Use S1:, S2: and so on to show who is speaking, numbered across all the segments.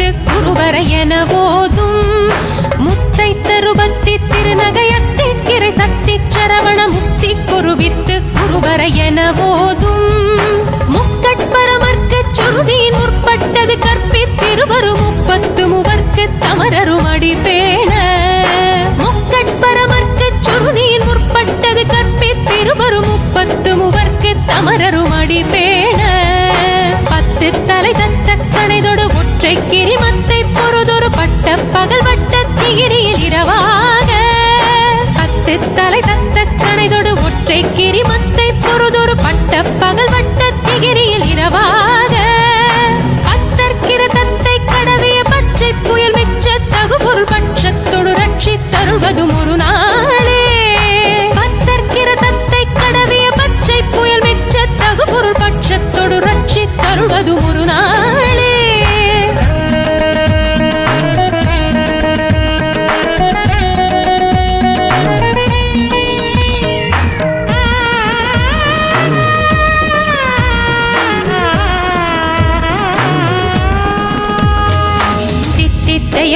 S1: குருவித்து குருவர என போதும் முத்தை தருபத்தி திருநகையத்தி கிரை சக்தி சரவண முத்தி குருவித்து குருவர என போதும் முக்கட்பரமர்க்கு சுருதியின் முற்பட்டது கற்பித்திருவரும் முப்பத்து மூவர்க்கு தமரரும் அடிபேண முக்கட்பரமர்க்கு சுருதியின் முற்பட்டது கற்பித்திருவரும் முப்பத்து மூவர்க்கு தமரரும் அடிபேண பத்து தலை தத்த கணைதொடு ஒற்றை கிரிமத்தை பொறுதொரு பட்ட பகல் வட்ட திகிரியில் இரவாக பத்து தலை தத்த கணைதொடு ஒற்றை கிரிமத்தை பொறுதொரு பட்ட பகல் வட்ட திகிரியில் இரவாக பத்தற்கிற தத்தை கடவிய பச்சை புயல் மிச்ச தகுபொருள் பட்சத்தொடு ரட்சி தருவதும் ஒரு நாளே பத்தற்கிற தத்தை கடவிய பச்சை புயல் மிச்ச தகுபொருள் பட்சத்தொடு ரட்சி தருவதும் ஒரு நாளே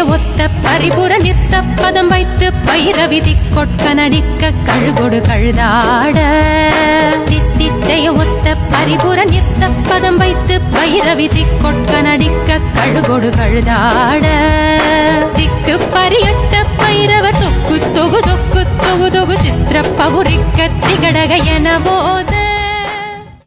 S1: ஒத்த பரிபுர நித்த பதம் வைத்து பைரவிதி கொட்க நடிக்க கழுகொடு கழுதாட தித்தித்தைய ஒத்த பரிபுர நித்த பதம் வைத்து பைரவிதி கொட்க நடிக்க கழுகொடு கழுதாட திக்கு பரியட்ட பைரவர் தொக்கு தொகு தொக்கு தொகு தொகு சித்திர பவுரிக்க திகடக என போத